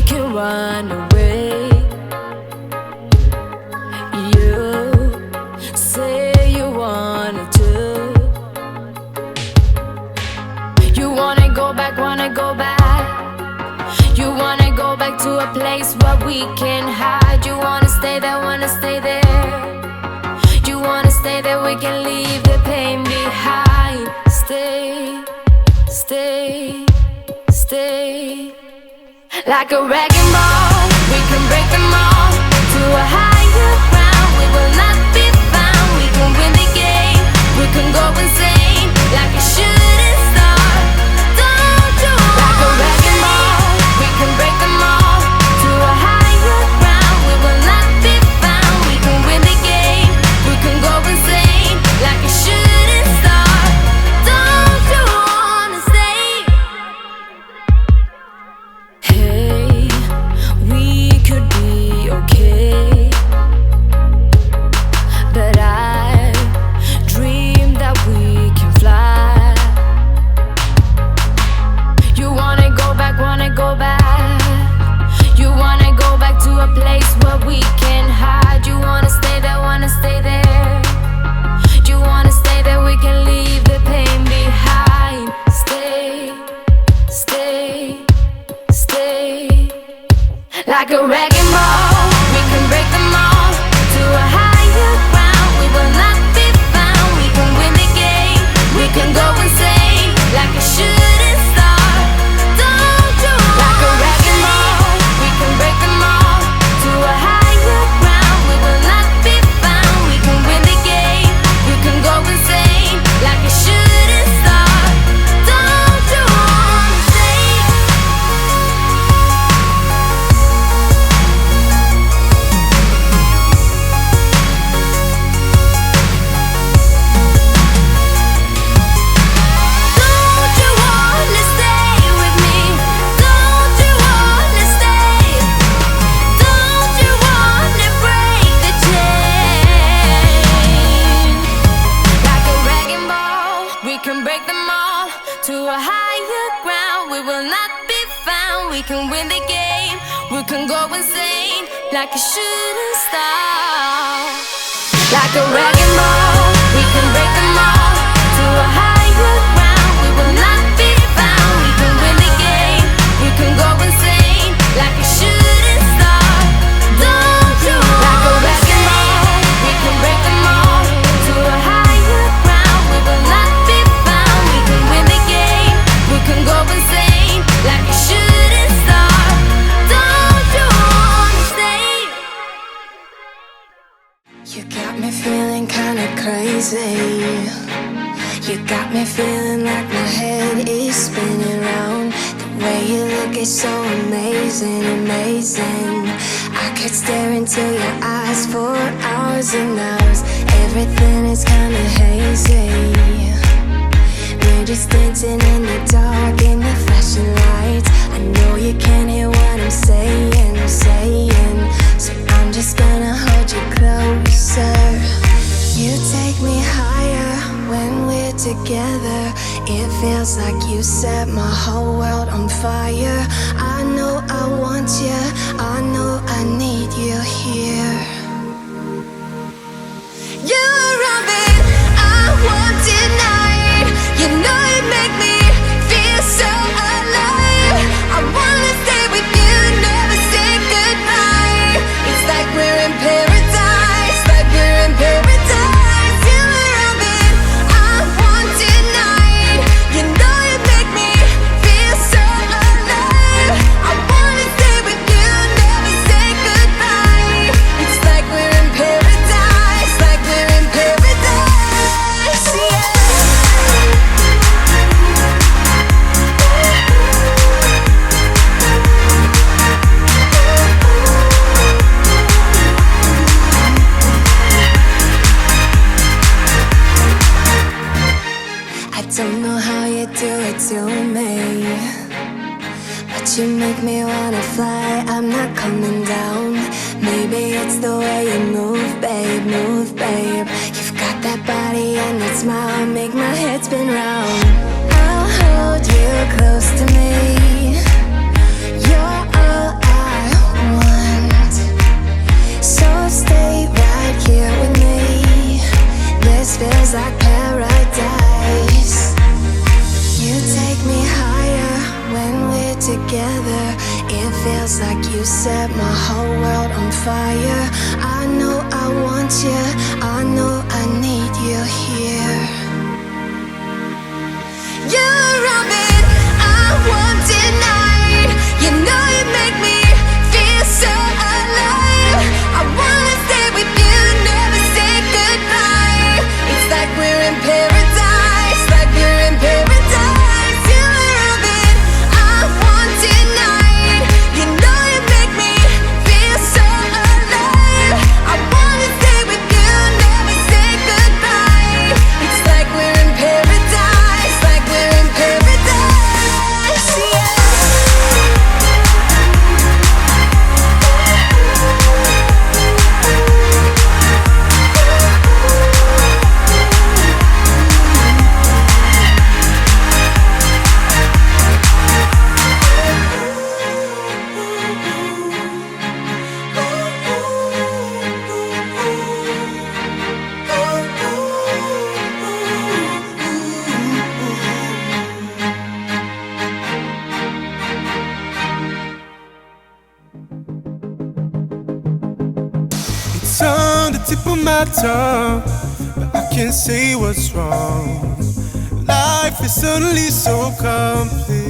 can run away. You say you wanna do. You wanna go back, wanna go back. You wanna go back to a place where we can hide. You wanna stay there, wanna stay there. You wanna stay there, we can leave the pain behind. Stay, stay, stay. Like a wrecking ball, we can break them all to a higher ground. We will not be found. We can win the game. We can go insane like a shooting star. Don't you? Like a wrecking ball, we can break them all to a higher ground. We will not be found. We can win the game. We can go insane like a shooting star. Don't you wanna stay? Hey, we could be okay, but I dream that we can fly. You wanna go back, wanna go back. You wanna go back to a place where we can hide. You wanna stay there, wanna stay there. You wanna stay there, we can leave the pain behind. Stay, stay, stay. Like a wrecking ball, we can break them all to a higher ground. We will not be found. We can win the game. We can go insane like a shooting star. Don't you? Like a wrecking ball, we can break them all to a higher ground. We will not be found. We can win the game. We can go insane like a shooting star. Don't you wanna stay? Don't you wanna stay with me? Don't you wanna stay? Don't you wanna break the chain? Like a wrecking ball, we can break them all to a higher ground. We will not be found. We can win the game. We can go insane like a shooting star. Like a wrecking ball, we can break them all to a higher ground. We will not be found. We can win the game. We can go insane like a shooting star. Don't you? Like a wrecking ball, we can break them all to a higher ground. We will not be found. We can win the game. We can go insane like a shooting star. Don't you wanna stay? You got me feeling kinda crazy. You got me feeling like my head is spinning round. The way you look is so amazing, amazing. I could stare into your eyes for hours and hours. Everything is kinda hazy. We're just dancing in the dark in the flashing lights. I know you can't hear what I'm saying, so I'm just gonna hold you closer. You take me higher when we're together. It feels like you set my whole world on fire. I know I want you, I know I need you here. You're around I want tonight. You know you make me feel so alive. I wanna stay with you, never say goodbye. It's like we're in paradise, like we're in paradise. You're around I want tonight. You know you make me feel so alive. I wanna stay with you, never say goodbye. It's like we're in paradise, like we're in paradise, yeah. I don't know how you do it to me, but you make me wanna fly. I'm not coming down. Maybe it's the way you move, babe, move, babe. You've got that body and that smile, make my head spin round. I'll hold you close to me. You're all I feels like you set my whole world on fire. I know I want you, I know I need you here. You're all that I won't deny. You know you make me feel so alive. I wanna stay with you, never say goodbye. It's like we're in paradise, like we're in paradise. You're all that I won't deny. You know you make me feel so alive. I wanna stay with you, never say goodbye. It's like we're in paradise, like we're in paradise, yeah. It's on the tip of my tongue, but I can't say what's wrong. Life is suddenly so complete.